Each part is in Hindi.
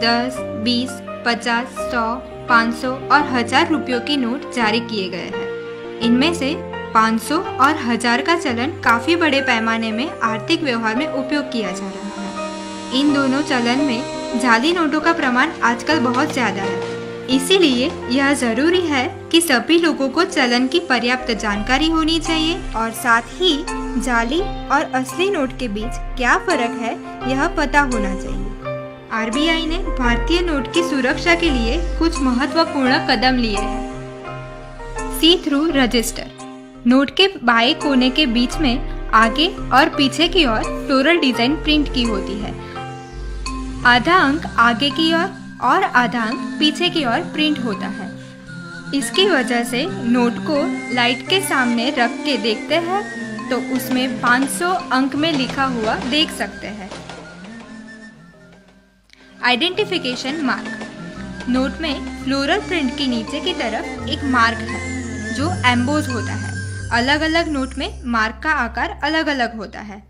10, 20, 50, 100, 500 और 1000 रुपयों के नोट जारी किए गए हैं। इनमें से 500 और 1000 का चलन काफ़ी बड़े पैमाने में आर्थिक व्यवहार में उपयोग किया जा रहा है। इन दोनों चलन में जाली नोटों का प्रमाण आजकल बहुत ज़्यादा है। इसीलिए यह ज़रूरी है कि सभी लोगों को चलन की पर्याप्त जानकारी होनी चाहिए और साथ ही जाली और असली नोट के बीच क्या फ़र्क है यह पता होना चाहिए। आरबीआई ने भारतीय नोट की सुरक्षा के लिए कुछ महत्वपूर्ण कदम लिए हैं। सी थ्रू रजिस्टर। नोट के बाएं कोने के बीच में आगे और पीछे की ओर फ्लोरल डिजाइन प्रिंट की होती है। आधा अंक आगे की ओर और आधा अंक पीछे की ओर प्रिंट होता है। इसकी वजह से नोट को लाइट के सामने रख के देखते हैं तो उसमें 500 अंक में लिखा हुआ देख सकते हैं। Identification mark. नोट में फ्लोरल प्रिंट की नीचे की तरफ एक मार्क है जो एम्बोज होता है। अलग अलग नोट में मार्क का आकार अलग अलग होता है,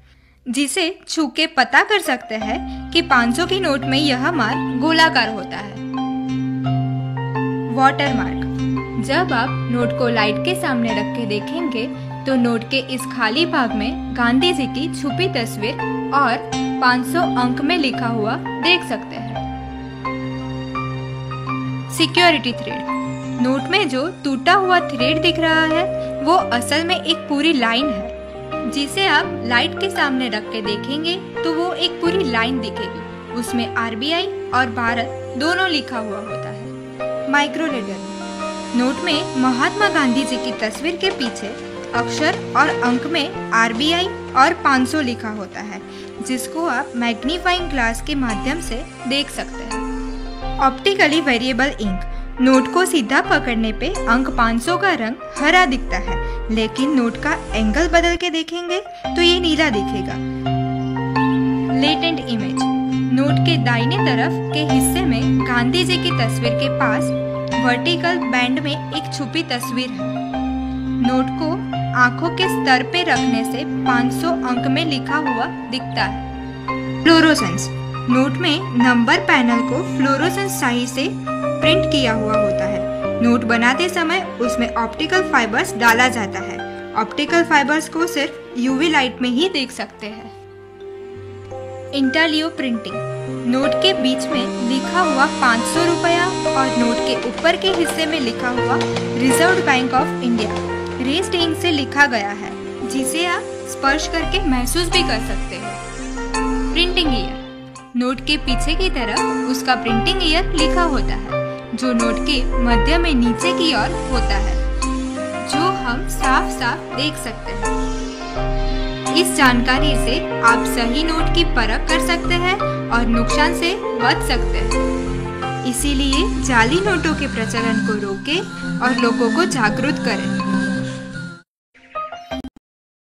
जिसे छू के पता कर सकते हैं कि 500 की नोट में यह मार्क गोलाकार होता है। Water mark. जब आप नोट को लाइट के सामने रख के देखेंगे तो नोट के इस खाली भाग में गांधी जी की छुपी तस्वीर और 500 अंक में लिखा हुआ देख सकते हैं। Security thread. नोट में जो टूटा हुआ थ्रेड दिख रहा है वो असल में एक पूरी लाइन है, जिसे आप लाइट के सामने रख के देखेंगे तो वो एक पूरी लाइन दिखेगी। उसमें आरबीआई और भारत दोनों लिखा हुआ होता है। Micro letter. नोट में महात्मा गांधी जी की तस्वीर के पीछे अक्षर और अंक में आरबीआई और 500 लिखा होता है, जिसको आप मैग्नीफाइंग ग्लास के माध्यम से देख सकते हैं। Optically variable ink. नोट को सीधा पकड़ने पे अंक 500 का रंग हरा दिखता है, लेकिन नोट का एंगल बदल के देखेंगे तो ये नीला दिखेगा। Latent image. नोट के दाहिने तरफ के हिस्से में गांधी जी की तस्वीर के पास वर्टिकल बैंड में एक छुपी तस्वीर है। नोट को आंखों के स्तर पे रखने से 500 अंक में लिखा हुआ दिखता है। फ्लोरोसेंस। नोट में नंबर पैनल को फ्लोरोसेंस स्याही से प्रिंट किया हुआ होता है। नोट बनाते समय उसमें ऑप्टिकल फाइबर्स डाला जाता है। ऑप्टिकल फाइबर्स को सिर्फ यूवी लाइट में ही देख सकते हैं। इंटालियो प्रिंटिंग। नोट के बीच में लिखा हुआ 500 रुपया और नोट के ऊपर के हिस्से में लिखा हुआ Reserve Bank of India raised ink से लिखा गया है, जिसे आप स्पर्श करके महसूस भी कर सकते हैं। Printing year. नोट के पीछे की तरफ उसका प्रिंटिंग ईयर लिखा होता है, जो नोट के मध्य में नीचे की ओर होता है, जो हम साफ साफ देख सकते हैं। इस जानकारी से आप सही नोट की परख कर सकते हैं और नुकसान से बच सकते हैं। इसीलिए जाली नोटों के प्रचलन को रोकें और लोगों को जागरूक करें।